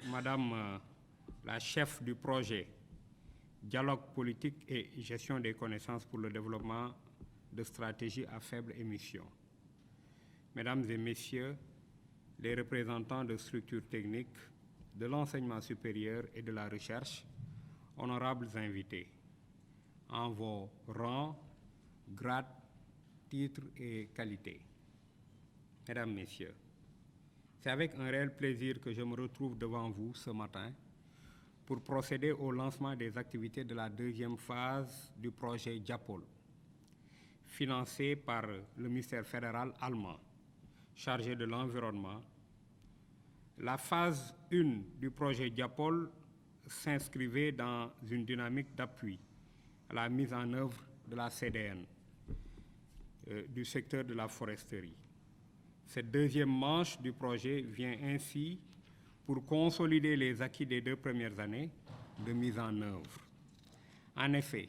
Madame la chef du projet Dialogue politique et gestion des connaissances pour le développement de stratégies à faible émission. Mesdames et Messieurs, les représentants de structures techniques, de l'enseignement supérieur et de la recherche, honorables invités, en vos rangs, grades, titres et qualités. Mesdames, Messieurs, c'est avec un réel plaisir que je me retrouve devant vous ce matin pour procéder au lancement des activités de la deuxième phase du projet Diapol, financé par le ministère fédéral allemand, chargé de l'environnement. La phase 1 du projet Diapol s'inscrivait dans une dynamique d'appui à la mise en œuvre de la CDN du secteur de la foresterie. Cette deuxième manche du projet vient ainsi pour consolider les acquis des 2 premières années de mise en œuvre. En effet,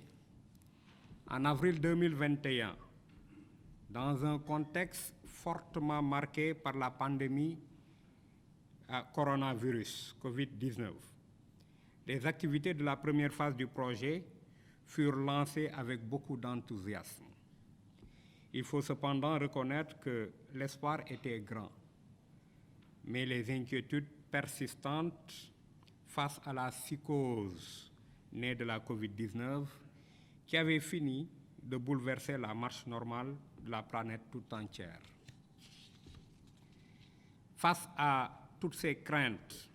en avril 2021, dans un contexte fortement marqué par la pandémie à coronavirus, COVID-19, les activités de la première phase du projet furent lancées avec beaucoup d'enthousiasme. Il faut cependant reconnaître que l'espoir était grand, mais les inquiétudes persistantes face à la psychose née de la COVID-19 qui avait fini de bouleverser la marche normale de la planète tout entière. Face à toutes ces craintes,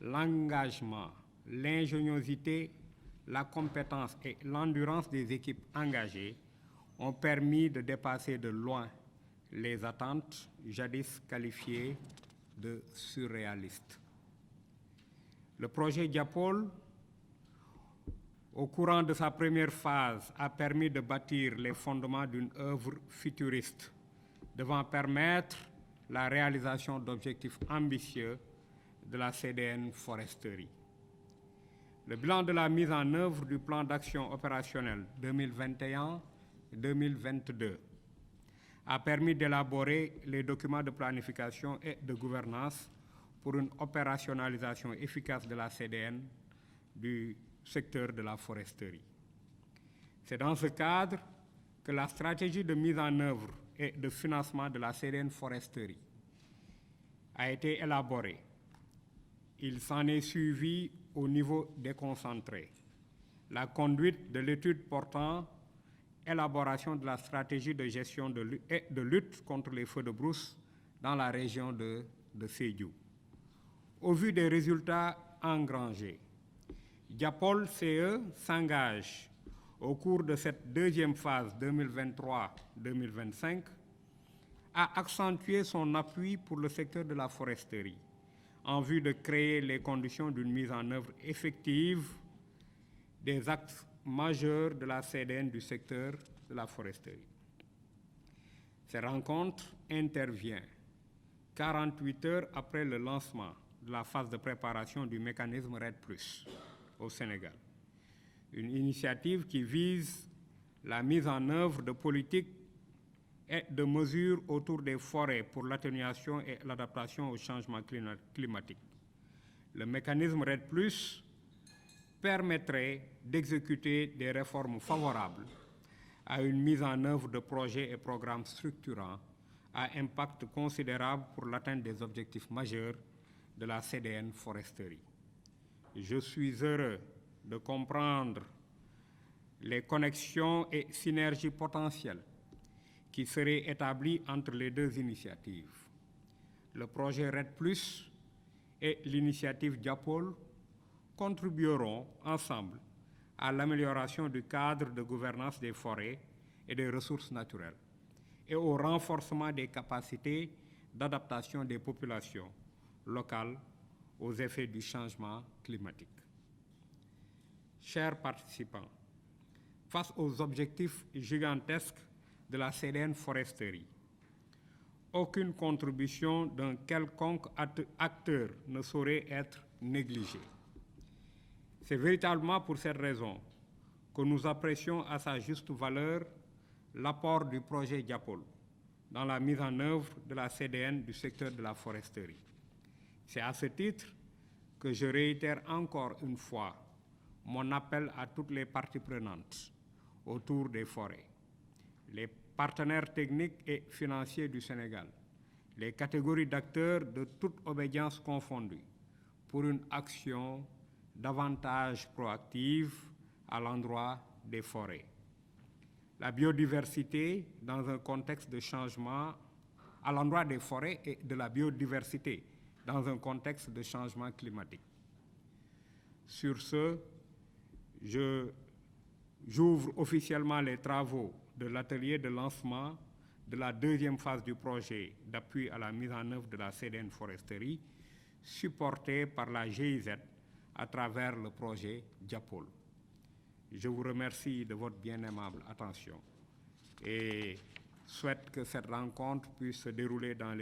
l'engagement, l'ingéniosité, la compétence et l'endurance des équipes engagées ont permis de dépasser de loin les attentes jadis qualifiées de surréalistes. Le projet Diapol, au courant de sa première phase, a permis de bâtir les fondements d'une œuvre futuriste devant permettre la réalisation d'objectifs ambitieux de la CDN Foresterie. Le bilan de la mise en œuvre du plan d'action opérationnel 2021-2022 a permis d'élaborer les documents de planification et de gouvernance pour une opérationnalisation efficace de la CDN du secteur de la foresterie. C'est dans ce cadre que la stratégie de mise en œuvre et de financement de la CDN Foresterie a été élaborée. Il s'en est suivi au niveau déconcentré la conduite de l'étude portant élaboration de la stratégie de gestion et de lutte contre les feux de brousse dans la région de Sédhiou. Au vu des résultats engrangés, Diapol CE s'engage au cours de cette deuxième phase 2023-2025 à accentuer son appui pour le secteur de la foresterie en vue de créer les conditions d'une mise en œuvre effective des actes majeurs de la CDN du secteur de la foresterie. Cette rencontre intervient 48 heures après le lancement de la phase de préparation du mécanisme RED+ au Sénégal, une initiative qui vise la mise en œuvre de politiques et de mesures autour des forêts pour l'atténuation et l'adaptation au changement climatique. Le mécanisme RED+ permettrait d'exécuter des réformes favorables à une mise en œuvre de projets et programmes structurants à impact considérable pour l'atteinte des objectifs majeurs de la CDN Foresterie. Je suis heureux de comprendre les connexions et synergies potentielles qui seraient établies entre les deux initiatives. Le projet RED+ et l'initiative Diapol contribueront ensemble à l'amélioration du cadre de gouvernance des forêts et des ressources naturelles et au renforcement des capacités d'adaptation des populations locales aux effets du changement climatique. Chers participants, face aux objectifs gigantesques de la CDN Foresterie, aucune contribution d'un quelconque acteur ne saurait être négligée. C'est véritablement pour cette raison que nous apprécions à sa juste valeur l'apport du projet Diapol dans la mise en œuvre de la CDN du secteur de la foresterie. C'est à ce titre que je réitère encore une fois mon appel à toutes les parties prenantes autour des forêts, les partenaires techniques et financiers du Sénégal, les catégories d'acteurs de toute obédience confondue, pour une action davantage proactive à l'endroit des forêts. La biodiversité dans un contexte de changement, à l'endroit des forêts et de la biodiversité dans un contexte de changement climatique. Sur ce, j'ouvre officiellement les travaux de l'atelier de lancement de la deuxième phase du projet d'appui à la mise en œuvre de la CDN Foresterie, supporté par la GIZ à travers le projet Diapol. Je vous remercie de votre bien aimable attention et souhaite que cette rencontre puisse se dérouler dans les